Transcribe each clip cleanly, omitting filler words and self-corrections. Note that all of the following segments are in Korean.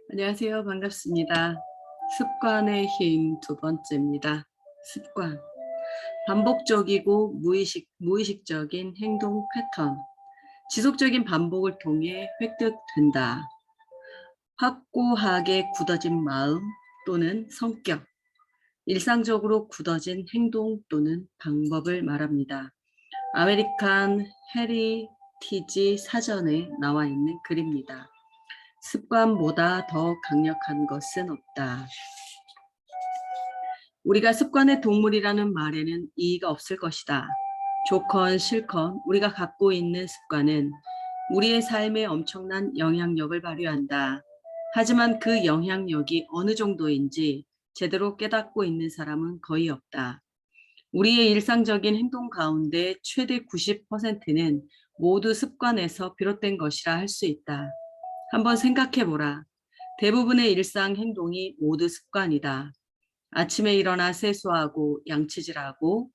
안녕하세요. 반갑습니다. 습관의 힘 두 번째입니다. 습관. 반복적이고 무의식적인 행동 패턴. 지속적인 반복을 통해 획득된다. 확고하게 굳어진 마음 또는 성격. 일상적으로 굳어진 행동 또는 방법을 말합니다. 아메리칸 헤리티지 사전에 나와 있는 글입니다. 습관보다 더 강력한 것은 없다. 우리가 습관의 동물이라는 말에는 이의가 없을 것이다. 좋건 싫건 우리가 갖고 있는 습관은 우리의 삶에 엄청난 영향력을 발휘한다. 하지만 그 영향력이 어느 정도인지 제대로 깨닫고 있는 사람은 거의 없다. 우리의 일상적인 행동 가운데 최대 90%는 모두 습관에서 비롯된 것이라 할 수 있다. 한번 생각해 보라. 대부분의 일상 행동이 모두 습관이다. 아침에 일어나 세수하고 양치질하고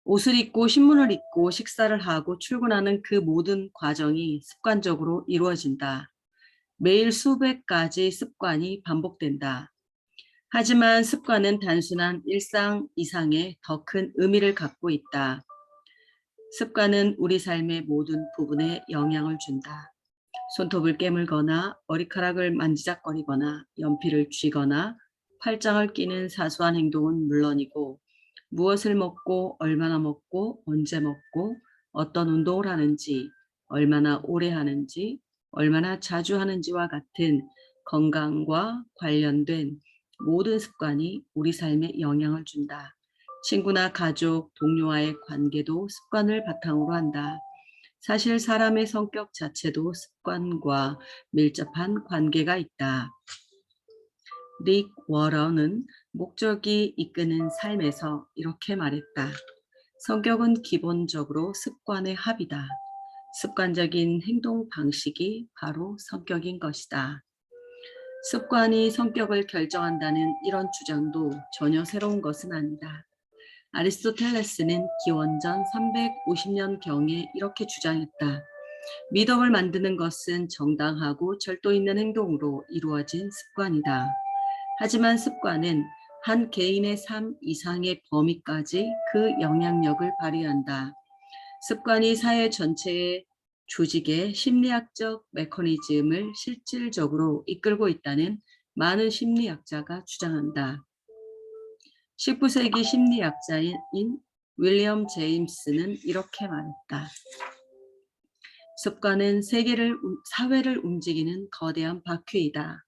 옷을 입고 신문을 읽고 식사를 하고 출근하는 그 모든 과정이 습관적으로 이루어진다. 매일 수백 가지 습관이 반복된다. 하지만 습관은 단순한 일상 이상의 더 큰 의미를 갖고 있다. 습관은 우리 삶의 모든 부분에 영향을 준다. 손톱을 깨물거나 머리카락을 만지작거리거나 연필을 쥐거나 팔짱을 끼는 사소한 행동은 물론이고 무엇을 먹고 얼마나 먹고 언제 먹고 어떤 운동을 하는지 얼마나 오래 하는지 얼마나 자주 하는지와 같은 건강과 관련된 모든 습관이 우리 삶에 영향을 준다. 친구나 가족, 동료와의 관계도 습관을 바탕으로 한다. 사실 사람의 성격 자체도 습관과 밀접한 관계가 있다. 릭 워런은 목적이 이끄는 삶에서 이렇게 말했다. 성격은 기본적으로 습관의 합이다. 습관적인 행동 방식이 바로 성격인 것이다. 습관이 성격을 결정한다는 이런 주장도 전혀 새로운 것은 아니다. 아리스토텔레스는 기원전 350년경에 이렇게 주장했다. 미덕을 만드는 것은 정당하고 절도 있는 행동으로 이루어진 습관이다. 하지만 습관은 한 개인의 삶 이상의 범위까지 그 영향력을 발휘한다. 습관이 사회 전체의 조직의 심리학적 메커니즘을 실질적으로 이끌고 있다는 많은 심리학자가 주장한다. 19세기 심리학자인 윌리엄 제임스는 이렇게 말했다. 습관은 사회를 움직이는 거대한 바퀴이다.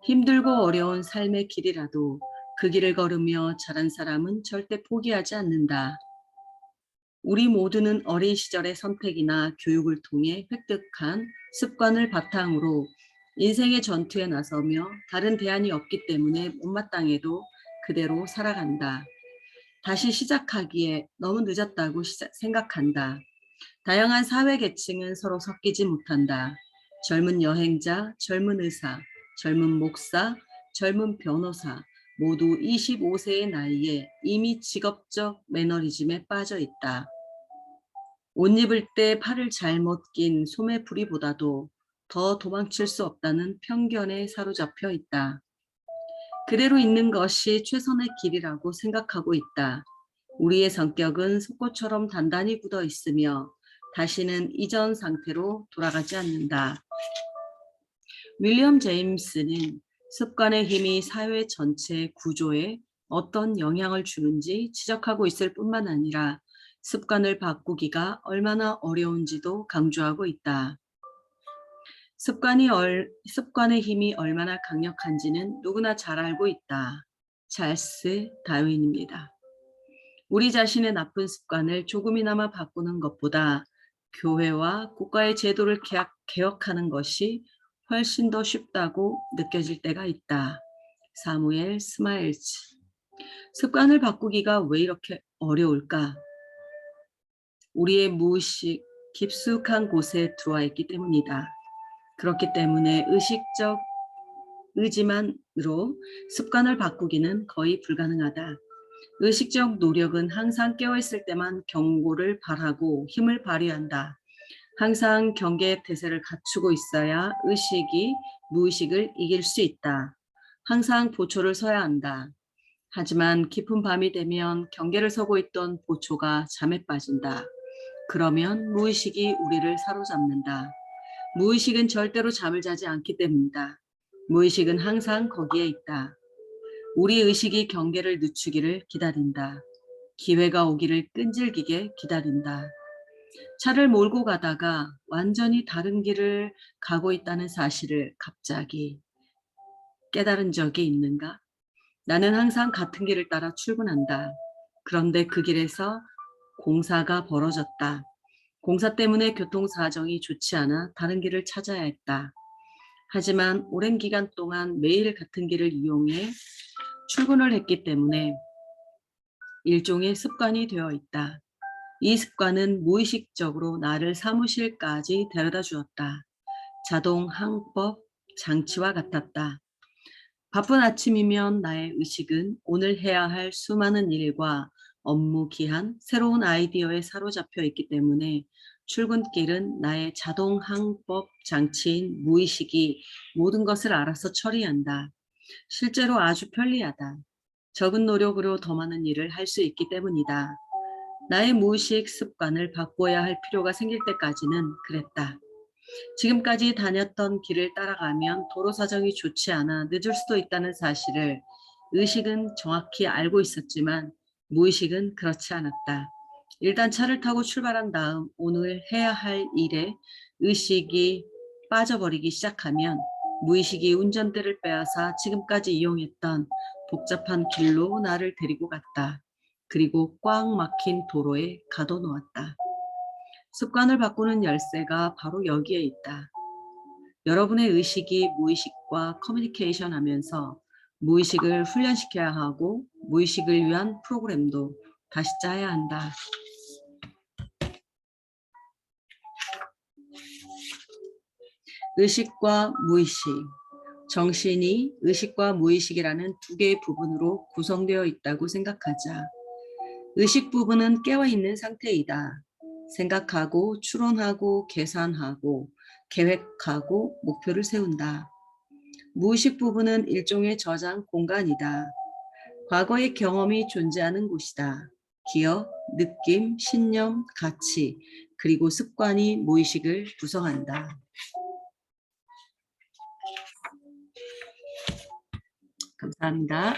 힘들고 어려운 삶의 길이라도 그 길을 걸으며 자란 사람은 절대 포기하지 않는다. 우리 모두는 어린 시절의 선택이나 교육을 통해 획득한 습관을 바탕으로 인생의 전투에 나서며 다른 대안이 없기 때문에 못마땅해도 그대로 살아간다. 다시 시작하기에 너무 늦었다고 생각한다. 다양한 사회 계층은 서로 섞이지 못한다. 젊은 여행자, 젊은 의사, 젊은 목사, 젊은 변호사 모두 25세의 나이에 이미 직업적 매너리즘에 빠져 있다. 옷 입을 때 팔을 잘못 낀 소매부리보다도 더 도망칠 수 없다는 편견에 사로잡혀 있다. 그대로 있는 것이 최선의 길이라고 생각하고 있다. 우리의 성격은 속옷처럼 단단히 굳어 있으며 다시는 이전 상태로 돌아가지 않는다. 윌리엄 제임스는 습관의 힘이 사회 전체 구조에 어떤 영향을 주는지 지적하고 있을 뿐만 아니라 습관을 바꾸기가 얼마나 어려운지도 강조하고 있다. 습관의 힘이 얼마나 강력한지는 누구나 잘 알고 있다. 찰스 다윈입니다. 우리 자신의 나쁜 습관을 조금이나마 바꾸는 것보다 교회와 국가의 제도를 개혁하는 것이 훨씬 더 쉽다고 느껴질 때가 있다. 사무엘 스마일즈. 습관을 바꾸기가 왜 이렇게 어려울까? 우리의 무의식 깊숙한 곳에 들어와 있기 때문이다. 그렇기 때문에 의식적 의지만으로 습관을 바꾸기는 거의 불가능하다. 의식적 노력은 항상 깨어있을 때만 경고를 바라고 힘을 발휘한다. 항상 경계의 태세를 갖추고 있어야 의식이 무의식을 이길 수 있다. 항상 보초를 서야 한다. 하지만 깊은 밤이 되면 경계를 서고 있던 보초가 잠에 빠진다. 그러면 무의식이 우리를 사로잡는다. 무의식은 절대로 잠을 자지 않기 때문이다. 무의식은 항상 거기에 있다. 우리 의식이 경계를 늦추기를 기다린다. 기회가 오기를 끈질기게 기다린다. 차를 몰고 가다가 완전히 다른 길을 가고 있다는 사실을 갑자기 깨달은 적이 있는가? 나는 항상 같은 길을 따라 출근한다. 그런데 그 길에서 공사가 벌어졌다. 공사 때문에 교통 사정이 좋지 않아 다른 길을 찾아야 했다. 하지만 오랜 기간 동안 매일 같은 길을 이용해 출근을 했기 때문에 일종의 습관이 되어 있다. 이 습관은 무의식적으로 나를 사무실까지 데려다 주었다. 자동 항법 장치와 같았다. 바쁜 아침이면 나의 의식은 오늘 해야 할 수많은 일과 업무 기한, 새로운 아이디어에 사로잡혀 있기 때문에 출근길은 나의 자동 항법 장치인 무의식이 모든 것을 알아서 처리한다. 실제로 아주 편리하다. 적은 노력으로 더 많은 일을 할 수 있기 때문이다. 나의 무의식 습관을 바꿔야 할 필요가 생길 때까지는 그랬다. 지금까지 다녔던 길을 따라가면 도로 사정이 좋지 않아 늦을 수도 있다는 사실을 의식은 정확히 알고 있었지만 무의식은 그렇지 않았다. 일단 차를 타고 출발한 다음 오늘 해야 할 일에 의식이 빠져버리기 시작하면 무의식이 운전대를 빼앗아 지금까지 이용했던 복잡한 길로 나를 데리고 갔다. 그리고 꽉 막힌 도로에 가둬놓았다. 습관을 바꾸는 열쇠가 바로 여기에 있다. 여러분의 의식이 무의식과 커뮤니케이션 하면서 무의식을 훈련시켜야 하고 무의식을 위한 프로그램도 다시 짜야 한다. 의식과 무의식. 정신이 의식과 무의식이라는 두 개의 부분으로 구성되어 있다고 생각하자. 의식 부분은 깨어있는 상태이다. 생각하고 추론하고 계산하고 계획하고 목표를 세운다. 무의식 부분은 일종의 저장 공간이다. 과거의 경험이 존재하는 곳이다. 기억, 느낌, 신념, 가치, 그리고 습관이 무의식을 구성한다. 감사합니다.